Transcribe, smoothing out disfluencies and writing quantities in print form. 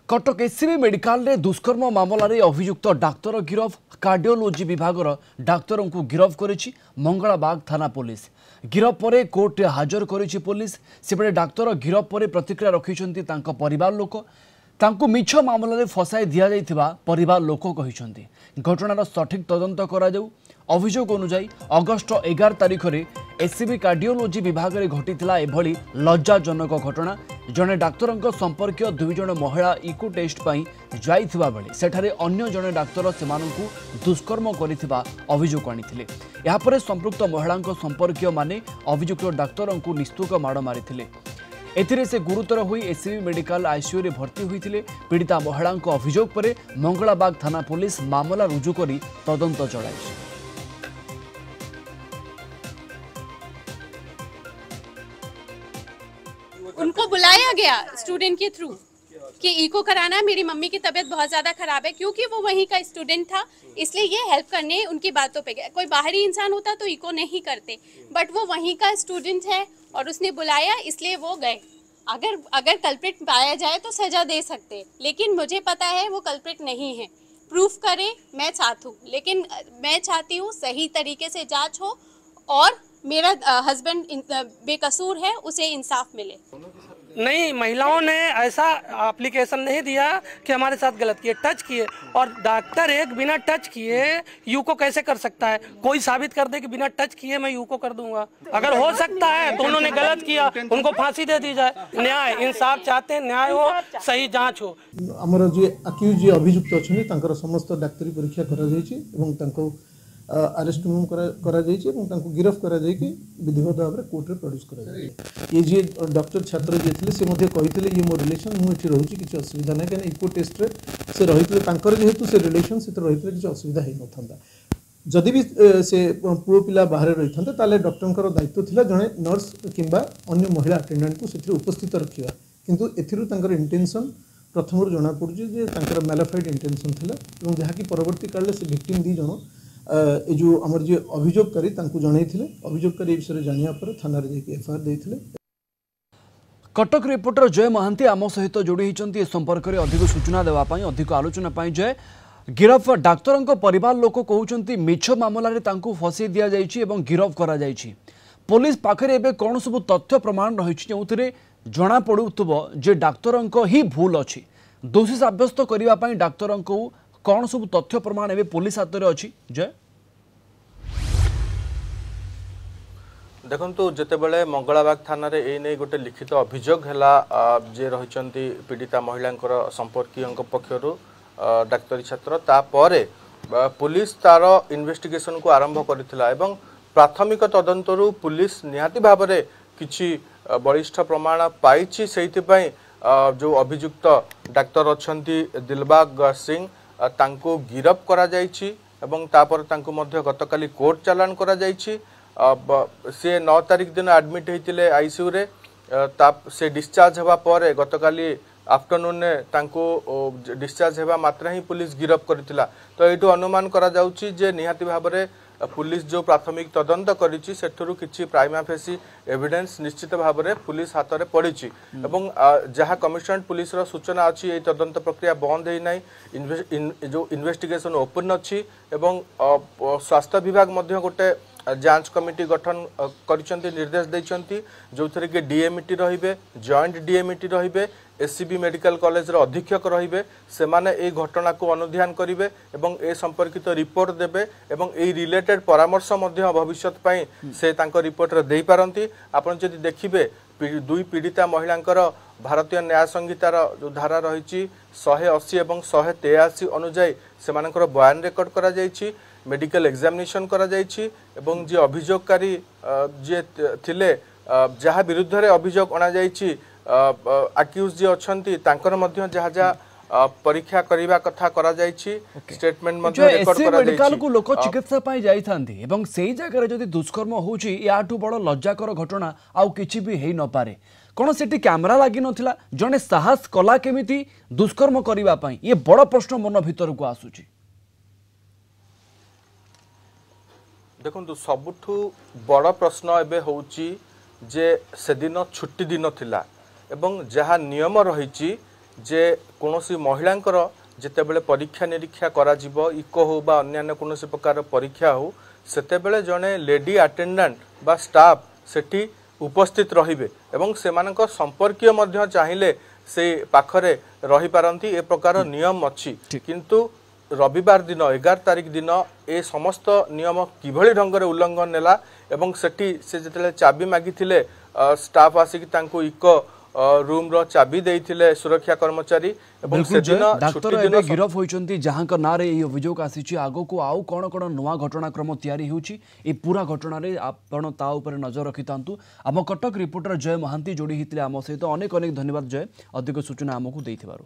Cuttack SCB medical रे दुष्कर्म मामला रे अभियुक्त डाक्तर गिरफ कार्डियोलोजी विभाग डाक्तर को गिरफ करिछि मंगलाबाग थाना पुलिस। गिरफ पर कोर्ट हाजर करिछि पुलिस। सेपटे डाक्तर गिरफ पर प्रतिक्रिया रखिछन्ति तांको परिवार लोक। तांको मिछ मामला रे फसाई दिया जाइथिबा परिवार लोक कहिछन्ति। घटनार सठिक तदंत करा जाऊ। अभियोग अनुसार अगस्ट 11 तारिख में एससीबी कार्डियोलोजी विभाग में घटीला एभली लज्जाजनक घटना। जड़े डाक्तर संपर्क दुई जन महिला इको टेस्ट जाइथिबा बेले सेठारे अन्य जड़े डाक्तर सेमानंकु दुष्कर्म करिथिबा अभियोग आनिथिले। या परे संपृक्त महिला संपर्क माने अभियुक्त डाक्तर को निस्तुक माड़ मारिथिले। एथिरे से गुरुतर हुई एससीबी मेडिकल आईसीयू रे भर्ती होइथिले। पीड़िता महिला अभियोग पर मंगलाबाग थाना पुलिस मामला रुजु करी तदंत चलाइछि। उनको बुलाया गया स्टूडेंट के थ्रू कि इको कराना, मेरी मम्मी की तबीयत बहुत ज़्यादा ख़राब है, क्योंकि वो वहीं का स्टूडेंट था इसलिए ये हेल्प करने उनकी बातों पे गया। कोई बाहरी इंसान होता तो इको नहीं करते, बट वो वहीं का स्टूडेंट है और उसने बुलाया इसलिए वो गए। अगर कल्प्रिट पाया जाए तो सज़ा दे सकते, लेकिन मुझे पता है वो कल्प्रिट नहीं है। प्रूफ करे मैं साथ हूँ, लेकिन मैं चाहती हूँ सही तरीके से जाँच हो और मेरा हस्बैंड बेकसूर है, उसे इंसाफ मिले। नहीं, महिलाओं ने ऐसा एप्लीकेशन नहीं दिया कि हमारे साथ गलत किए, टच किए। और डॉक्टर एक बिना टच किए यूको कैसे कर सकता है? कोई साबित कर दे कि बिना टच किए मैं यूको कर दूंगा। अगर हो सकता है तो उन्होंने गलत किया, उनको फांसी दे दी जाए। न्याय, इंसाफ चाहते हैं, न्याय हो, सही जांच हो। आमर जे अक्यूज जे अभियुक्त अच्छे तांकर समस्त डाक्तरी परीक्षा करा जायछि एवं तांको अरेस्ट करा जायछि एवं तांको गिरफ करा जाय कि विधिवत भाव में कोर्ट रे प्रोड्यूस करा जाय। ये जे डॉक्टर छात्र जे थिले से मध्ये कहिथिले ये मो रिलेशन मु एठी रहूछि किछि असुविधा नै, केन इको टेस्ट रे से रहितले तांकर जेहेतु से रिलेशन से रहितले किछि असुविधा हे नथंदा। जदि भी से पुओ पिला बाहर रहिथंते ताले डॉक्टरकर दायित्व थिला जणे नर्स किंबा अन्य महिला अटेंडेंट को सेठी उपस्थित रखिबा, किंतु एथिरु तांकर इंटेंशन प्रथमरु जणा पड़ुछि जे तांकर मैलिफाइड इंटेंशन थिला एवं जहा कि परवर्ती काल से विक्टिम दी जण ए जो हमर जे अभियोगकारी तांको जणैथिले। अभियोगकारी विषय जानिया पर थाना रे जे एफआईआर दैथिले। कटक रिपोर्टर जय महांती आम सहित जोड़ी होती संपर्क में अधिक सूचना देवाई अधिक आलोचना पाई। जय, गिरफ डाक्तर परिवार लोक कहते मिछ मामला रे तांको फसई दि जाइछि एवं गिरफ करा जाइछि। पुलिस पाखरे एबे कौन सब तथ्य प्रमाण रही जो जना पड़ुथबो जे डाक्तर ही भूल अच्छी। दोषी सब्यस्त करने डाक्तर कौन सब तथ्य प्रमाण एवं पुलिस हाथ में अच्छी? जय, देखु जितेबाला मंगलाबाग थाना रे ए नहीं गोटे लिखित अभियोग है जे रही पीड़िता महिला संपर्क पक्षर डाक्तरी छात्र तापर पुलिस तार इन्वेस्टिगेशन को आरंभ करथिला एवं प्राथमिक तदंतरु पुलिस निहाती भाव में किछि बलिष्ठ प्रमाण पाइछि। सेइथिपई जो अभियुक्त डाक्तर अछंती दिलबाग सिंह तांको गिरफ करा जाइछि एवं तापर तांको मध्य गतकाली कोर्ट चालान करा जाइछि। से 9 तारिख दिन एडमिट होते आईसीयू रे। से डिस्चार्ज होगा पर गतकाली आफ्टरनून ने तांको डिस्चार्ज होगा मात्र ही पुलिस गिरफ करथिला। तो ये अनुमान करा जाउछि जे निहाती भाव में पुलिस जो प्राथमिक तदंत करिछि सेठुरु किछि प्राइमा फेसी एविडेंस निश्चित भाव में पुलिस हाथ में पड़िछि एवं जहाँ कमिशनरेट पुलिस रो सूचना अच्छी ये तदंत प्रक्रिया बंद है नहीं, जो इन्वेस्टिगेशन ओपन अच्छी एवं स्वास्थ्य विभाग मध्य गोटे जांच कमिटी गठन करिसेंती, निर्देश देइसेंती जो थरे के डीएमईटी रहिबे, जॉइंट डीएमईटी रहिबे, एससीबी मेडिकल कॉलेज रो अधीक्षक रहिबे। से माने ए घटना को अनुध्यान करिवे एवं ए संपर्कित रिपोर्ट देबे एवं ए रिलेटेड परामर्श मध्य भविष्यत पई से तांको रिपोर्ट रे देई पारंती। आपण जदि देखिबे दुई पीड़िता महिलांकर भारतीय न्याय संहितार जो धारा रही 180 एवं 183 अनुजाई सेमानकर बयान रेकर्ड करा जाइछि, मेडिकल एग्जामिनेशन करा जाइछि एवं जे अभियोगकारी जे थिले जहाँ विरुद्ध रे अभियोग अना जाइछि अक्यूज जे अछंती तांकर मध्य जहाँ जहाँ परीक्षा करिबा कथा करा जाइछि, स्टेटमेंट मध्य रेकॉर्ड करा जाइछि। मेडिकल को लोक चिकित्सा पाई जाई थांती एवं सेही जगह रे जदि दुष्कर्म होउछि याठू बड़ लज्जाकर घटना आउ किछि भी हेई न पारे। कोन सेठी कैमरा लागि नथिला, जने साहस कला केमिति दुष्कर्म करिबा पाई, ये बड़ प्रश्न मन भीतर को आसुछि। देखु सबुठु बड़ प्रश्न एबे होउछि जे से दिन छुट्टी दिन थिला एवं जहाँ नियम रही जे कौनसी महिलांकर जेतेबेले परीक्षा निरीक्षा करा जिवो इको हो बा अन्य कौनसी प्रकार परीक्षा हो सेतेबेले जने लेडी अटेंडेंट बा स्टाफ सेठी उपस्थित रहिबे एवं सेमानक संपर्कीय मध्य चाहिए से पाखरे रही पारंती ए प्रकार नियम अछि किंतु रविवार दिन 11 तारिख दिन ए समस्त नियम किभली ढंग रे उल्लंघन नेला एवं सेठी से जतले चाबी मागिथिले स्टाफ आसिक तांको इको रूम रो चाबी देइथिले सुरक्षा कर्मचारी एवं से दिन डाक्टर एबे गिरफ होइचंती जहां का नारे ए अभियोग आसीची आगो को आउ कोन कोन नुवा घटनाक्रम तयारी होउची ए पूरा घटना रे आपण ता ऊपर नजर रखितांतु आम कटक रिपोर्टर जय महांती जोड़ी हितले आम सहित अनेक अनेक धन्यवाद जय अधिक सूचना आमको देइथिबारु।